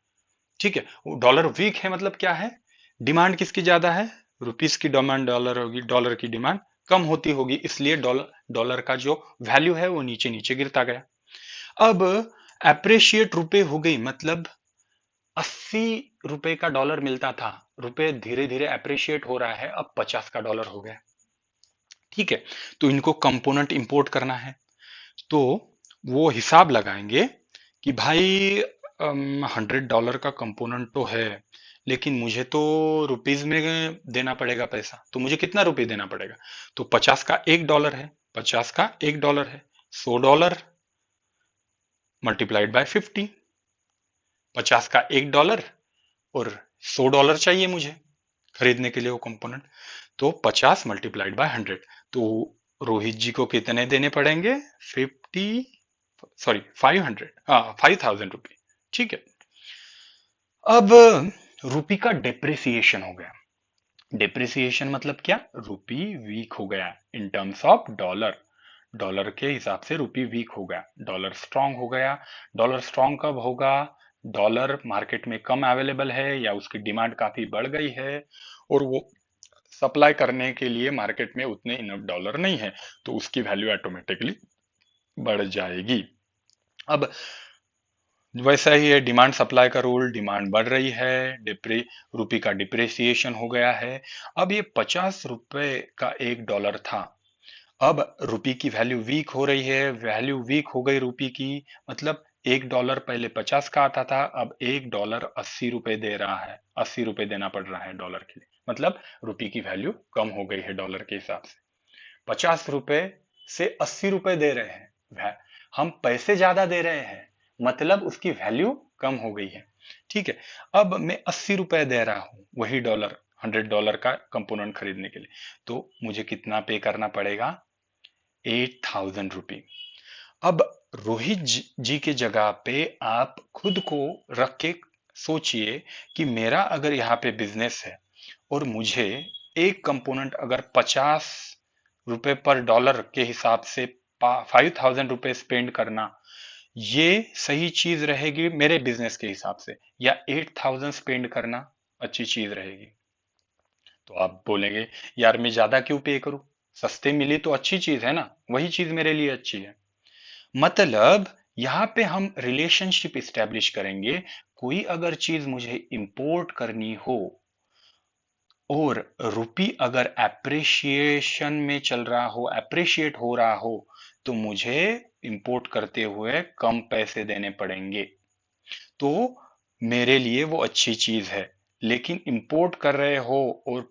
ठीक है, डॉलर वीक है मतलब क्या है, डिमांड किसकी ज्यादा है, रुपीस की डिमांड डॉलर होगी, डॉलर की डिमांड कम होती होगी, इसलिए डॉलर डॉलर का जो वैल्यू है वो नीचे नीचे गिरता गया। अब अप्रिशिएट रुपए हो गई, मतलब 80 रुपए का डॉलर मिलता था, रुपए धीरे धीरे अप्रिशिएट हो रहा है, अब 50 का डॉलर हो गया। ठीक है, तो इनको कंपोनेंट इंपोर्ट करना है, तो वो हिसाब लगाएंगे कि भाई $100 का कंपोनेंट तो है, लेकिन मुझे तो रुपीज में देना पड़ेगा पैसा, तो मुझे कितना रुपए देना पड़ेगा? तो 50 का $1 है, 50 का $1 है, $100 मल्टीप्लाइड बाय 50, 50 का $1 और $100 चाहिए मुझे खरीदने के लिए वो कंपोनेंट, तो 50 मल्टीप्लाइड बाय 100, तो रोहित जी को कितने देने पड़ेंगे? 50, सॉरी 500, 5,000 रुपये। ठीक है, अब रुपी का डेप्रिसिएशन हो गया। डेप्रिसिएशन मतलब क्या, रुपी वीक हो गया in terms of dollar, dollar के हिसाब से रुपी वीक हो गया, डॉलर स्ट्रांग हो गया। डॉलर स्ट्रांग कब होगा, डॉलर मार्केट में कम अवेलेबल है या उसकी डिमांड काफी बढ़ गई है, और वो सप्लाई करने के लिए मार्केट में उतने इनफ डॉलर नहीं है, तो उसकी वैल्यू ऑटोमेटिकली बढ़ जाएगी। अब वैसा ही है डिमांड सप्लाई का रूल, डिमांड बढ़ रही है, डिप्री रुपी का डिप्रिसिएशन हो गया है। अब ये 50 रुपए का $1 था, अब रुपी की वैल्यू वीक हो रही है, वैल्यू वीक हो गई रुपी की, मतलब $1 पहले 50 का आता था, अब $1 80 रुपए दे रहा है, 80 रुपए देना पड़ रहा है डॉलर के लिए, मतलब रुपी की वैल्यू कम हो गई है डॉलर के हिसाब से। 50 रुपए से 80 रुपए दे रहे हैं, हम पैसे ज्यादा दे रहे हैं, मतलब उसकी वैल्यू कम हो गई है। ठीक है, अब मैं 80 रुपए दे रहा हूं वही डॉलर, $100 का कंपोनेंट खरीदने के लिए, तो मुझे कितना पे करना पड़ेगा, 8,000 रुपी। अब रोहित जी की जगह पे आप खुद को रख के सोचिए कि मेरा अगर यहाँ पे बिजनेस है और मुझे एक कंपोनेंट अगर 50 रुपए पर डॉलर के हिसाब से 5,000 रुपए स्पेंड करना, ये सही चीज रहेगी मेरे बिजनेस के हिसाब से, या 8,000 स्पेंड करना अच्छी चीज रहेगी? तो आप बोलेंगे यार मैं ज्यादा क्यों पे करूं, सस्ते मिली तो अच्छी चीज है ना, वही चीज मेरे लिए अच्छी है। मतलब यहाँ पे हम रिलेशनशिप इस्टेब्लिश करेंगे। कोई अगर चीज मुझे इंपोर्ट करनी हो और रुपी अगर एप्रिसिएशन में चल रहा हो, अप्रिशिएट हो रहा हो, तो मुझे इंपोर्ट करते हुए कम पैसे देने पड़ेंगे, तो मेरे लिए वो अच्छी चीज है। लेकिन इंपोर्ट कर रहे हो और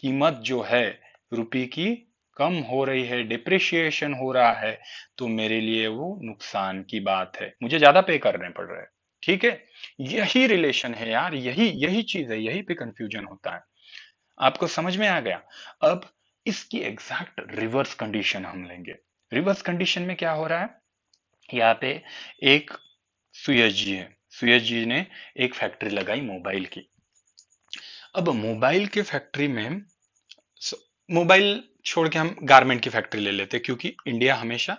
कीमत जो है रुपए की कम हो रही है, डिप्रिशिएशन हो रहा है, तो मेरे लिए वो नुकसान की बात है, मुझे ज्यादा पे करने पड़ रहे हैं। ठीक है, यही रिलेशन है यार, यही यही चीज है, यही पे कंफ्यूजन होता है। आपको समझ में आ गया? अब इसकी एग्जैक्ट रिवर्स कंडीशन हम लेंगे। रिवर्स कंडीशन में क्या हो रहा है, यहाँ पे एक सुयश जी है, सुयश जी ने एक फैक्ट्री लगाई मोबाइल की। अब मोबाइल के फैक्ट्री में मोबाइल छोड़ के हम गारमेंट की फैक्ट्री ले लेते हैं, क्योंकि इंडिया हमेशा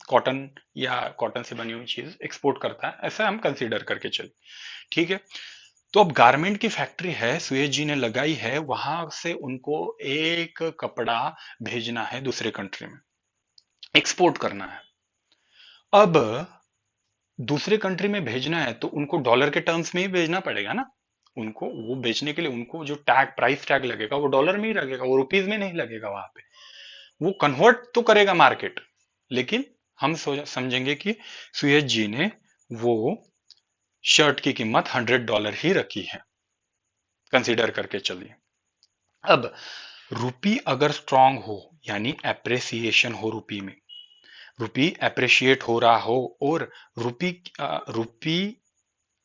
कॉटन या कॉटन से बनी हुई चीज एक्सपोर्ट करता है, ऐसा हम कंसीडर करके चले। ठीक है, तो अब गारमेंट की फैक्ट्री है, सुयश जी ने लगाई है, वहां से उनको एक कपड़ा भेजना है दूसरे कंट्री में, एक्सपोर्ट करना है। अब दूसरे कंट्री में भेजना है तो उनको डॉलर के टर्म्स में ही भेजना पड़ेगा ना, उनको वो बेचने के लिए उनको जो टैग, प्राइस टैग लगेगा वो डॉलर में ही लगेगा, वो रुपीज में नहीं लगेगा वहां पे। वो कन्वर्ट तो करेगा मार्केट, लेकिन हम समझेंगे कि सुयश जी ने वो शर्ट की कीमत $100 ही रखी है, कंसीडर करके चलिए। अब रुपी अगर स्ट्रांग हो, यानी एप्रिसिएशन हो रुपी में, रुपी एप्रिशिएट हो रहा हो और रुपी रुपी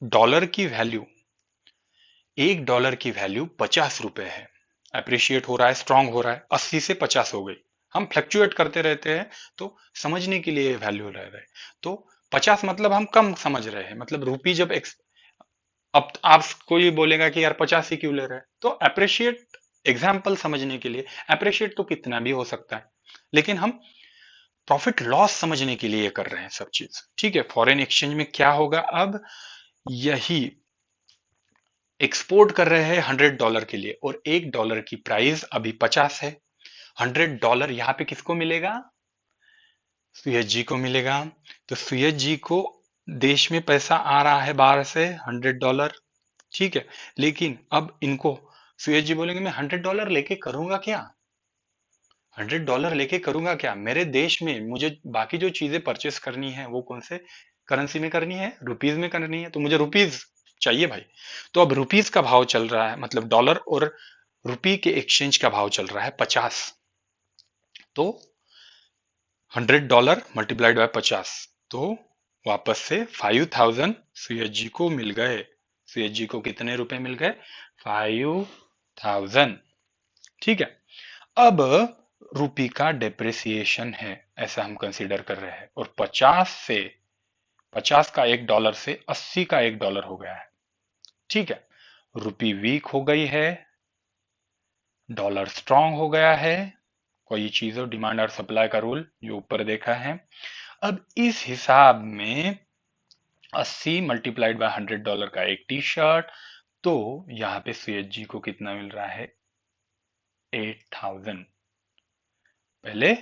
डॉलर की वैल्यू, $1 की वैल्यू ₹50 है, अप्रिशिएट हो रहा है, स्ट्रांग हो रहा है, 80 से 50 हो गई, हम फ्लक्चुएट करते रहते हैं तो समझने के लिए वैल्यू रह रहे, तो 50 मतलब हम कम समझ रहे हैं, मतलब रुपी जब अब आप कोई बोलेगा कि यार 50 ही क्यों ले रहे हैं, तो अप्रिशिएट, एग्जाम्पल समझने के लिए, अप्रिशिएट तो कितना भी हो सकता है, लेकिन हम प्रॉफिट लॉस समझने के लिए कर रहे हैं सब चीज। ठीक है, फॉरेन एक्सचेंज में क्या होगा, अब यही एक्सपोर्ट कर रहे हैं $100 के लिए और $1 की प्राइस अभी 50 है, $100 यहाँ पे किसको मिलेगा, सुयश जी को मिलेगा। तो सुयश जी को देश में पैसा आ रहा है बाहर से $100, ठीक है, लेकिन अब इनको सुयश जी बोलेंगे मैं $100 लेके करूंगा क्या, $100 लेके करूंगा क्या, मेरे देश में मुझे बाकी जो चीजें परचेस करनी है वो कौन से करेंसी में करनी है, रुपीज में करनी है, तो मुझे रुपीज चाहिए भाई। तो अब रुपीज का भाव चल रहा है, मतलब डॉलर और रुपी के एक्सचेंज का भाव चल रहा है 50, तो $100 मल्टीप्लाइड बाय 50, तो वापस से 5,000 सुयश जी को मिल गए। सुयश जी को कितने रुपए मिल गए, 5,000। ठीक है, अब रुपी का डेप्रिसिएशन है, ऐसा हम कंसीडर कर रहे हैं, और 50 का $1 से 80 का $1 हो गया है। ठीक है, रुपी वीक हो गई है, डॉलर स्ट्रांग हो गया है, कोई चीज हो, डिमांड और सप्लाई का रूल जो ऊपर देखा है। अब इस हिसाब में 80 मल्टीप्लाइड बाय $100 का एक टी शर्ट, तो यहाँ पे सुयश जी को कितना मिल रहा है, 8,000। पहले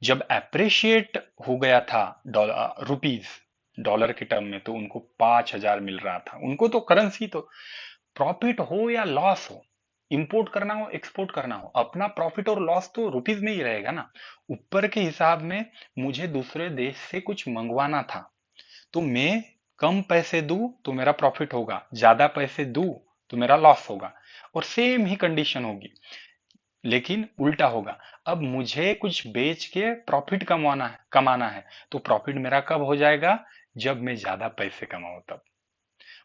जब अप्रिशिएट हो गया था डॉलर, रुपीज डॉलर के टर्म में, तो उनको 5,000 मिल रहा था, उनको तो करेंसी तो प्रॉफिट हो या लॉस हो, इंपोर्ट करना हो एक्सपोर्ट करना हो, अपना प्रॉफिट और लॉस तो रुपीज में ही रहेगा ना। ऊपर के हिसाब में मुझे दूसरे देश से कुछ मंगवाना था, तो मैं कम पैसे दूं तो मेरा प्रॉफिट होगा, ज्यादा पैसे दूं तो मेरा लॉस होगा, और सेम ही कंडीशन होगी, लेकिन उल्टा होगा। अब मुझे कुछ बेच के प्रॉफिट कमाना है, तो प्रॉफिट मेरा कब हो जाएगा, जब मैं ज्यादा पैसे कमाऊं तब।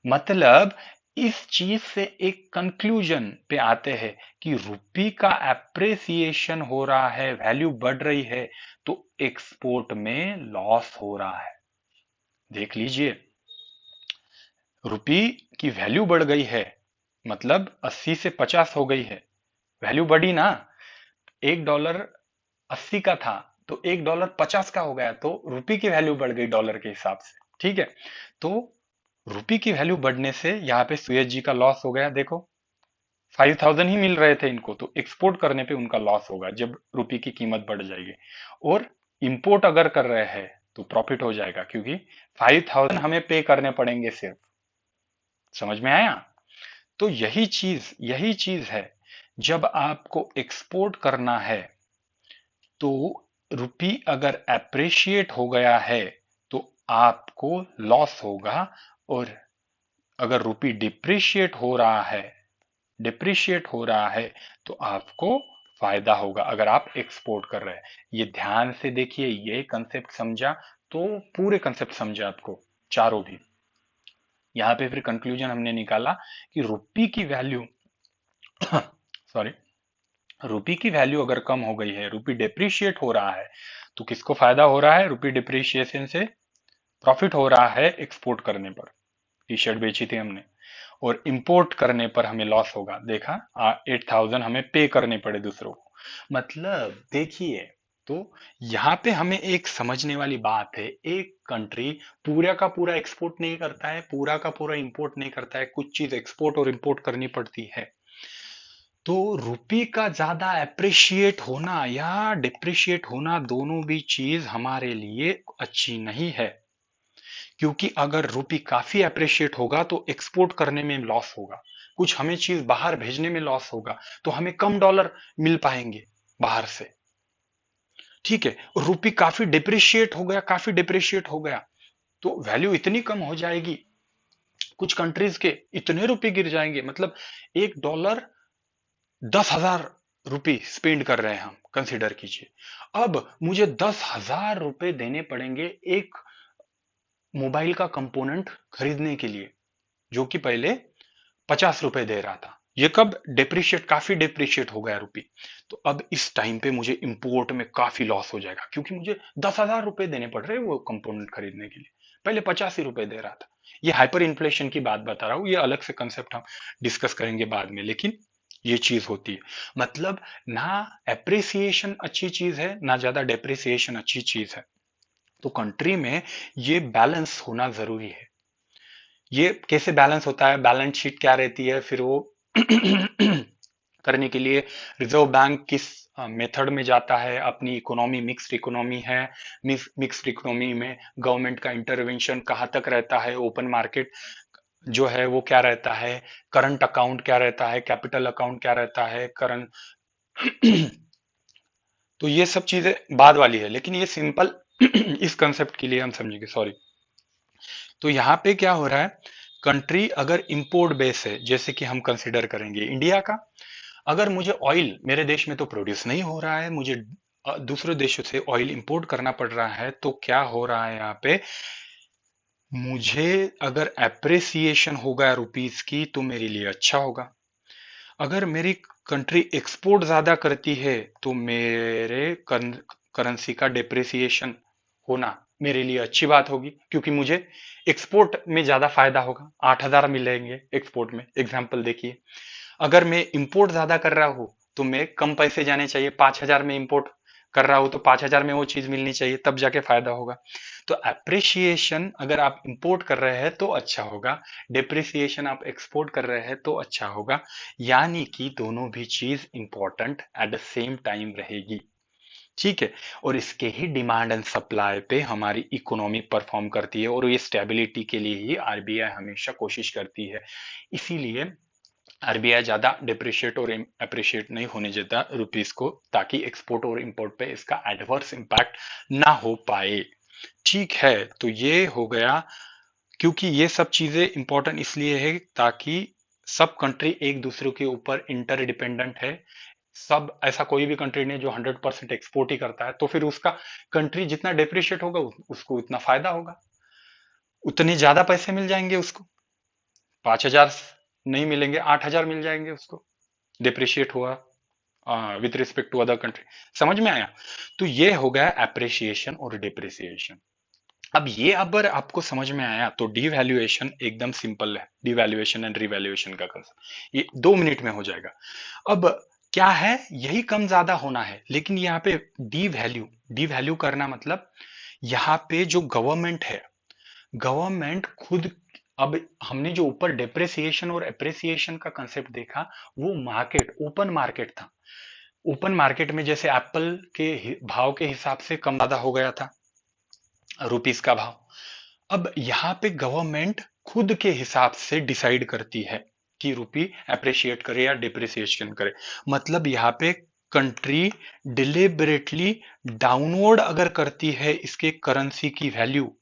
मतलब इस चीज से एक कंक्लूजन पे आते हैं कि रुपी का एप्रिसिएशन हो रहा है, वैल्यू बढ़ रही है, तो एक्सपोर्ट में लॉस हो रहा है। देख लीजिए, रुपी की वैल्यू बढ़ गई है, मतलब 80 से 50 हो गई है, वैल्यू बढ़ी ना। $1 80 का था, तो $1 50 का हो गया, तो रुपी की वैल्यू बढ़ गई डॉलर के हिसाब से। ठीक है, तो रुपी की वैल्यू बढ़ने से यहाँ पे सुएज जी का लॉस हो गया। देखो 5000 ही मिल रहे थे इनको, तो एक्सपोर्ट करने पे उनका लॉस होगा जब रुपी की कीमत बढ़ जाएगी। और इंपोर्ट अगर कर रहे हैं तो प्रॉफिट हो जाएगा, क्योंकि 5000 हमें पे करने पड़ेंगे सिर्फ। समझ में आया? तो यही चीज है, जब आपको एक्सपोर्ट करना है तो रुपी अगर एप्रिशिएट हो गया है तो आपको लॉस होगा, और अगर रुपी डिप्रिशिएट हो रहा है तो आपको फायदा होगा अगर आप एक्सपोर्ट कर रहे हैं। ये ध्यान से देखिए, ये कंसेप्ट समझा तो पूरे कंसेप्ट समझा आपको, चारों भी। यहां पे फिर कंक्लूजन हमने निकाला कि रुपी की वैल्यू सॉरी, रुपी की वैल्यू अगर कम हो गई है, रुपी डिप्रिशिएट हो रहा है, तो किसको फायदा हो रहा है? रुपी डिप्रिशिएशन से प्रॉफिट हो रहा है एक्सपोर्ट करने पर। टी शर्ट बेची थी हमने, और इंपोर्ट करने पर हमें लॉस होगा। देखा, 8000 हमें पे करने पड़े दूसरों को। मतलब देखिए, तो यहाँ पे हमें एक समझने वाली बात है, एक कंट्री पूरा का पूरा एक्सपोर्ट नहीं करता है, पूरा का पूरा इंपोर्ट नहीं करता है, कुछ चीज एक्सपोर्ट और इंपोर्ट करनी पड़ती है। तो रुपी का ज्यादा अप्रिशिएट होना या डिप्रिशिएट होना, दोनों भी चीज हमारे लिए अच्छी नहीं है। क्योंकि अगर रुपी काफी अप्रिशिएट होगा तो एक्सपोर्ट करने में लॉस होगा, कुछ हमें चीज बाहर भेजने में लॉस होगा, तो हमें कम डॉलर मिल पाएंगे बाहर से। ठीक है, रुपी काफी डिप्रिशिएट हो गया तो वैल्यू इतनी कम हो जाएगी, कुछ कंट्रीज के इतने रुपए गिर जाएंगे। मतलब $1 10,000 रुपये स्पेंड कर रहे हैं हम, कंसिडर कीजिए। अब मुझे 10,000 रुपए देने पड़ेंगे एक मोबाइल का कंपोनेंट खरीदने के लिए, जो कि पहले 50 रुपए दे रहा था। ये कब डिप्रिशिएट, काफी डिप्रिशिएट हो गया रुपी। तो अब इस टाइम पे मुझे इंपोर्ट में काफी लॉस हो जाएगा, क्योंकि मुझे 10,000 रुपए देने पड़ रहे हैं वो कंपोनेंट खरीदने के लिए, पहले 50 ही रुपए दे रहा था। ये हाइपर इन्फ्लेशन की बात बता रहा हूँ, ये अलग से कंसेप्ट हम डिस्कस करेंगे बाद में, लेकिन ये चीज होती है। मतलब ना एप्रिसिएशन अच्छी चीज है, ना ज्यादा डेप्रिसिएशन अच्छी चीज है। तो कंट्री में ये बैलेंस होना जरूरी है। ये कैसे बैलेंस होता है, बैलेंस शीट क्या रहती है, फिर वो करने के लिए रिजर्व बैंक किस मेथड में जाता है, अपनी इकोनॉमी मिक्स्ड इकोनॉमी है, मिक्स्ड इकोनॉमी में गवर्नमेंट का इंटरवेंशन कहाँ तक रहता है, ओपन मार्केट जो है वो क्या रहता है, करंट अकाउंट क्या रहता है, कैपिटल अकाउंट क्या रहता है, करंट तो ये सब चीजें बाद वाली है, लेकिन ये सिंपल इस कंसेप्ट के लिए हम समझेंगे, सॉरी। तो यहाँ पे क्या हो रहा है, कंट्री अगर इंपोर्ट बेस है, जैसे कि हम कंसिडर करेंगे इंडिया का, अगर मुझे ऑयल मेरे देश में तो प्रोड्यूस नहीं हो रहा है, मुझे दूसरे देशों से ऑयल इंपोर्ट करना पड़ रहा है, तो क्या हो रहा है यहाँ पे, मुझे अगर एप्रिसिएशन होगा रुपीस की तो मेरे लिए अच्छा होगा। अगर मेरी कंट्री एक्सपोर्ट ज्यादा करती है तो मेरे करेंसी का डेप्रिसिएशन होना मेरे लिए अच्छी बात होगी, क्योंकि मुझे एक्सपोर्ट में ज्यादा फायदा होगा, 8,000 मिलेंगे एक्सपोर्ट में, एग्जाम्पल देखिए। अगर मैं इंपोर्ट ज्यादा कर रहा हूं तो मैं कम पैसे जाने चाहिए, 5,000 में इंपोर्ट कर रहा हूं तो 5,000 में वो चीज मिलनी चाहिए, तब जाके फायदा होगा। तो अप्रिसिएशन अगर आप इंपोर्ट कर रहे हैं तो अच्छा होगा, डिप्रिसिएशन आप एक्सपोर्ट कर रहे हैं तो अच्छा होगा। यानी कि दोनों भी चीज important at the same time रहेगी। ठीक है, और इसके ही डिमांड एंड सप्लाई पे हमारी इकोनॉमी परफॉर्म करती है, और ये स्टेबिलिटी के लिए ही आरबीआई हमेशा कोशिश करती है। इसीलिए आरबीआई ज्यादा डिप्रिशिएट और अप्रिशिएट नहीं होने देता रुपीस को, ताकि एक्सपोर्ट और इंपोर्ट पे इसका एडवर्स इंपैक्ट ना हो पाए। ठीक है, तो ये हो गया। क्योंकि ये सब चीजें इंपॉर्टेंट इसलिए है ताकि सब कंट्री एक दूसरे के ऊपर इंटरडिपेंडेंट है। सब ऐसा कोई भी कंट्री नहीं जो 100% एक्सपोर्ट ही करता है, तो फिर उसका कंट्री जितना डिप्रिशिएट होगा उसको उतना फायदा होगा, उतने ज्यादा पैसे मिल जाएंगे उसको। 5,000 नहीं मिलेंगे, 8,000 मिल जाएंगे उसको, डिप्रिशिएट हुआ with respect to other country. समझ में आया? तो ये हो गया अप्रिसिएशन और डिप्रिसिएशन। अब ये अगर आपको समझ में आया तो डीवैल्यूएशन एकदम सिंपल है, डीवैल्यूएशन एंड रिवैल्यूएशन का कंसेप्ट ये 2 मिनट में हो जाएगा। अब क्या है, यही कम ज्यादा होना है, लेकिन यहाँ पे डीवैल्यू डीवैल्यू करना मतलब यहाँ पे जो गवर्नमेंट है, गवर्नमेंट खुद, अब हमने जो ऊपर डेप्रिसिएशन और एप्रिसिएशन का कंसेप्ट देखा, वो मार्केट, ओपन मार्केट था। ओपन मार्केट में जैसे एप्पल के भाव के हिसाब से कम ज्यादा हो गया था, रुपीस का भाव। अब यहाँ पे गवर्नमेंट खुद के हिसाब से डिसाइड करती है कि रुपी अप्रिशिएट करे या डिप्रिसिएशन करे। मतलब यहाँ पे कंट्री डिलिबरेटली डाउनवर्ड अगर करती है इसके करेंसी की वैल्यू,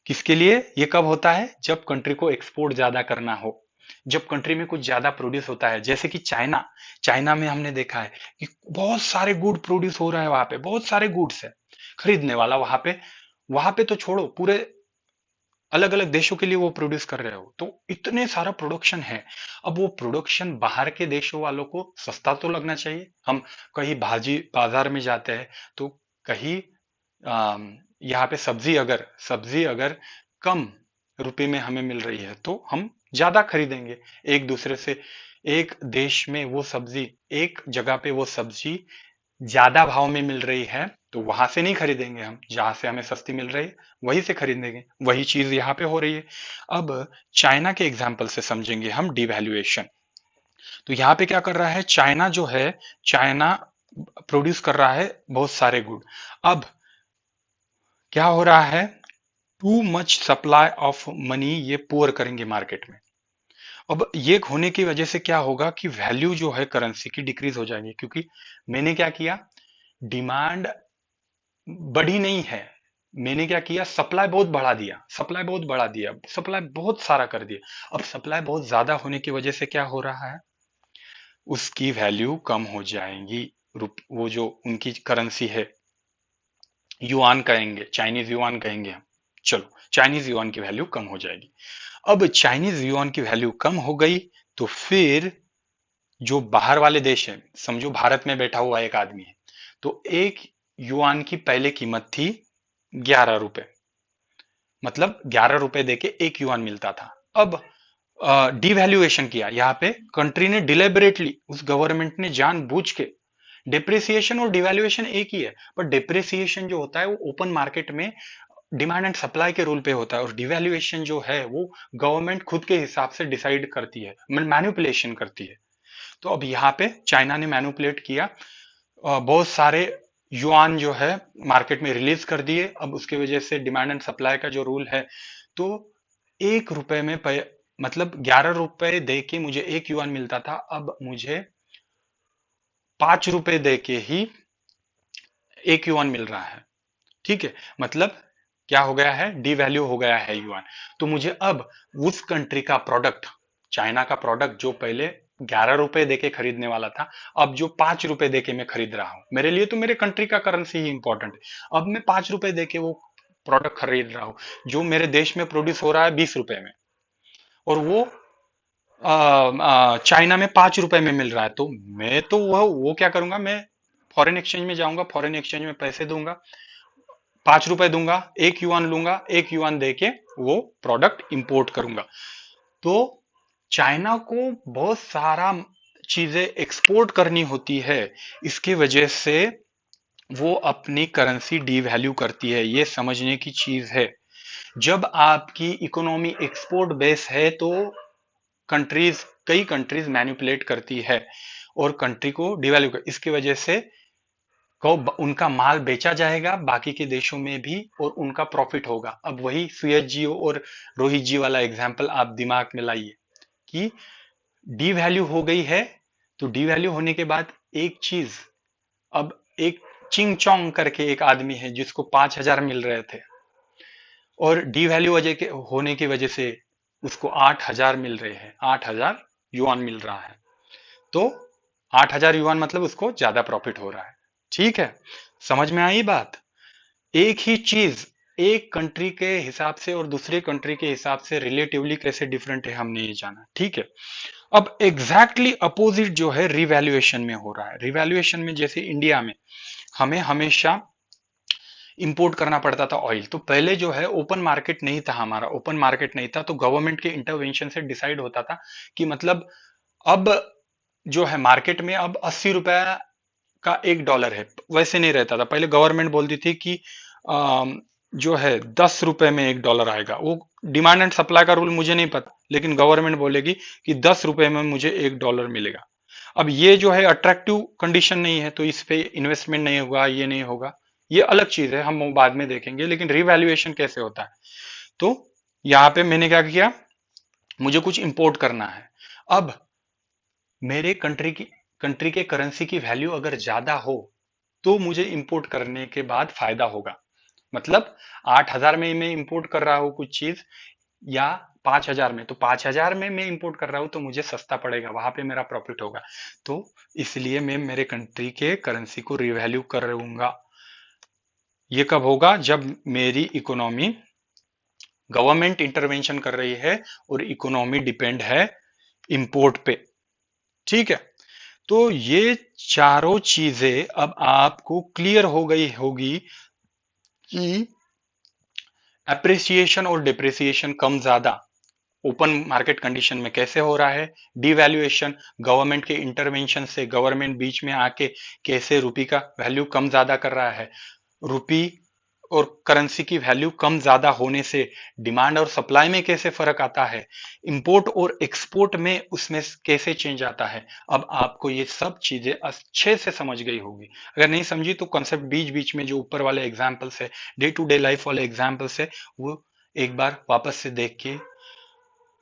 किसके लिए? ये कब होता है? जब कंट्री को एक्सपोर्ट ज्यादा करना हो, जब कंट्री में कुछ ज्यादा प्रोड्यूस होता है। जैसे कि चाइना, चाइना में हमने देखा है कि बहुत सारे गुड प्रोड्यूस हो रहा है, वहां पे बहुत सारे गुड्स है, खरीदने वाला वहां पे तो छोड़ो, पूरे अलग अलग देशों के लिए वो प्रोड्यूस कर रहे हो, तो इतने सारा प्रोडक्शन है। अब वो प्रोडक्शन बाहर के देशों वालों को सस्ता तो लगना चाहिए। हम कहीं भाजी बाजार में जाते हैं तो कहीं यहाँ पे सब्जी अगर कम रुपए में हमें मिल रही है तो हम ज्यादा खरीदेंगे एक दूसरे से। एक देश में वो सब्जी, एक जगह पे वो सब्जी ज्यादा भाव में मिल रही है तो वहां से नहीं खरीदेंगे, हम जहां से हमें सस्ती मिल रही है वहीं से खरीदेंगे। वही चीज यहाँ पे हो रही है। अब चाइना के एग्जाम्पल से समझेंगे हम डिवैल्यूएशन। तो यहाँ पे क्या कर रहा है चाइना, जो है चाइना प्रोड्यूस कर रहा है बहुत सारे गुड। अब क्या हो रहा है, too much supply of money ये पुअर करेंगे मार्केट में। अब ये होने की वजह से क्या होगा कि वैल्यू जो है करेंसी की डिक्रीज हो जाएगी, क्योंकि मैंने क्या किया, डिमांड बढ़ी नहीं है, मैंने क्या किया, सप्लाई बहुत बढ़ा दिया, सप्लाई बहुत बढ़ा दिया, सप्लाई बहुत सारा कर दिया। अब सप्लाई बहुत ज्यादा होने की वजह से क्या हो रहा है, उसकी वैल्यू कम हो जाएंगी। वो जो उनकी करेंसी है, युआन कहेंगे, चाइनीज युआन कहेंगे हम, चलो चाइनीज युआन की वैल्यू कम हो जाएगी। अब चाइनीज युआन की वैल्यू कम हो गई तो फिर जो बाहर वाले देश हैं, समझो भारत में बैठा हुआ एक आदमी है, तो एक युआन की पहले कीमत थी 11 रुपए, मतलब 11 रुपए देके एक युआन मिलता था। अब डिवैल्यूएशन किया, यहाँ पे कंट्री ने डिलेबरेटली, उस गवर्नमेंट ने जानबूझ के, डिप्रिसिएशन और डिवैल्यूएशन एक ही है, पर डिप्रिसिएशन जो होता है वो ओपन मार्केट में डिमांड एंड सप्लाई के रूल पे होता है, और डिवैल्यूएशन जो है वो गवर्नमेंट खुद के हिसाब से डिसाइड करती है, मैन्युपुलेशन करती है। तो अब यहाँ पे चाइना ने मैनिपुलेट किया, बहुत सारे युआन जो है मार्केट में रिलीज कर दिए। अब उसकी वजह से डिमांड एंड सप्लाई का जो रूल है, तो 1 रुपए में मतलब 11 रुपए दे के मुझे एक युआन मिलता था, अब मुझे 5 रुपए दे के ही एक युआन मिल रहा है। ठीक है, मतलब क्या हो गया है, डिवैल्यू हो गया है युआन। तो मुझे अब उस कंट्री का प्रोडक्ट, चाइना का प्रोडक्ट जो पहले 11 रुपए देके खरीदने वाला था, अब जो 5 रुपए देके मैं खरीद रहा हूं, मेरे लिए तो मेरे कंट्री का करेंसी ही इंपॉर्टेंट है। अब मैं 5 रुपए देके वो प्रोडक्ट खरीद रहा हूं जो मेरे देश में प्रोड्यूस हो रहा है 20 रुपए में, और वो चाइना में 5 रुपए में मिल रहा है। तो मैं तो वो क्या करूंगा, मैं फॉरेन एक्सचेंज में जाऊंगा, फॉरेन एक्सचेंज में पैसे दूंगा, 5 रुपए दूंगा, एक युआन लूंगा, एक युआन देके वो प्रोडक्ट इंपोर्ट करूंगा। तो चाइना को बहुत सारा चीजें एक्सपोर्ट करनी होती है, इसकी वजह से वो अपनी करेंसी डीवैल्यू करती है। ये समझने की चीज है। जब आपकी इकोनॉमी एक्सपोर्ट बेस है तो कई कंट्रीज मैनिपुलेट करती है और कंट्री को डिवैल्यू कर, इसकी वजह से को उनका माल बेचा जाएगा बाकी के देशों में भी और उनका प्रॉफिट होगा। अब वही सुयज जी और रोहित जी वाला एग्जांपल आप दिमाग में लाइए कि डी वैल्यू हो गई है, तो डी वैल्यू होने के बाद एक चीज, अब एक चिंग चोंग करके एक आदमी है जिसको 5,000 मिल रहे थे, और डी वैल्यू होने की वजह से उसको 8,000 मिल रहे हैं, 8,000 युआन मिल रहा है। तो 8,000 युआन मतलब उसको ज्यादा प्रॉफिट हो रहा है। ठीक है, समझ में आई बात? एक ही चीज एक कंट्री के हिसाब से और दूसरे कंट्री के हिसाब से रिलेटिवली कैसे डिफरेंट है हमने ये जाना। ठीक है, अब एग्जैक्टली अपोजिट जो है रिवैल्यूएशन में हो रहा है। रिवैल्यूएशन में जैसे इंडिया में हमें हमेशा इंपोर्ट करना पड़ता था ऑयल। तो पहले जो है ओपन मार्केट नहीं था, हमारा ओपन मार्केट नहीं था, तो गवर्नमेंट के इंटरवेंशन से डिसाइड होता था कि मतलब अब जो है मार्केट में अब 80 रुपए का $1 है। वैसे नहीं रहता था, पहले गवर्नमेंट बोलती थी कि जो है 10 रुपए में $1 आएगा। वो डिमांड एंड सप्लाई का रूल मुझे नहीं पता, लेकिन गवर्नमेंट बोलेगी कि 10 रुपए में मुझे $1 मिलेगा। अब ये जो है अट्रैक्टिव कंडीशन नहीं है, तो इस पे इन्वेस्टमेंट नहीं होगा, ये नहीं होगा, ये अलग चीज है, हम वो बाद में देखेंगे। लेकिन रिवैल्यूएशन कैसे होता है, तो यहाँ पे मैंने क्या किया, मुझे कुछ इंपोर्ट करना है। अब मेरे कंट्री के करेंसी की वैल्यू अगर ज्यादा हो तो मुझे इंपोर्ट करने के बाद फायदा होगा। मतलब 8,000 में मैं इंपोर्ट कर रहा हूं कुछ चीज, या 5,000 में, तो 5,000 में मैं इंपोर्ट कर रहा हूं तो मुझे सस्ता पड़ेगा, वहां पे मेरा प्रॉफिट होगा। तो इसलिए मैं मेरे कंट्री के करेंसी को रिवैल्यू करूंगा। ये कब होगा, जब मेरी इकोनॉमी, गवर्नमेंट इंटरवेंशन कर रही है और इकोनॉमी डिपेंड है इंपोर्ट पे। ठीक है, तो ये चारों चीजें अब आपको क्लियर हो गई होगी कि एप्रिसिएशन और डिप्रिसिएशन कम ज्यादा ओपन मार्केट कंडीशन में कैसे हो रहा है, डिवैल्यूएशन गवर्नमेंट के इंटरवेंशन से, गवर्नमेंट बीच में आके कैसे रुपी का वैल्यू कम ज्यादा कर रहा है, रुपी और करेंसी की वैल्यू कम ज्यादा होने से डिमांड और सप्लाई में कैसे फर्क आता है, इंपोर्ट और एक्सपोर्ट में उसमें कैसे चेंज आता है। अब आपको ये सब चीजें अच्छे से समझ गई होगी। अगर नहीं समझी तो कॉन्सेप्ट बीच बीच में जो ऊपर वाले एग्जाम्पल्स है, डे टू डे लाइफ वाले एग्जाम्पल्स है, वो एक बार वापस से देख के,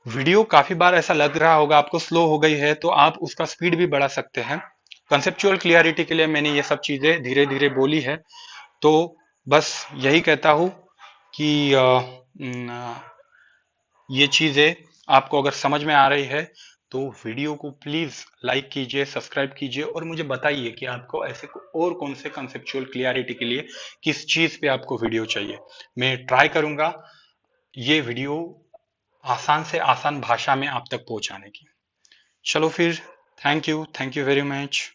वीडियो काफी बार ऐसा लग रहा होगा आपको स्लो हो गई है, तो आप उसका स्पीड भी बढ़ा सकते हैं। कंसेप्चुअल क्लियरिटी के लिए मैंने ये सब चीजें धीरे धीरे बोली है। तो बस यही कहता हूं कि ये चीजें आपको अगर समझ में आ रही है तो वीडियो को प्लीज लाइक कीजिए, सब्सक्राइब कीजिए, और मुझे बताइए कि आपको ऐसे और कौन से कंसेप्चुअल क्लियरिटी के लिए किस चीज पे आपको वीडियो चाहिए। मैं ट्राई करूंगा ये वीडियो आसान से आसान भाषा में आप तक पहुंचाने की। चलो फिर, थैंक यू वेरी मच।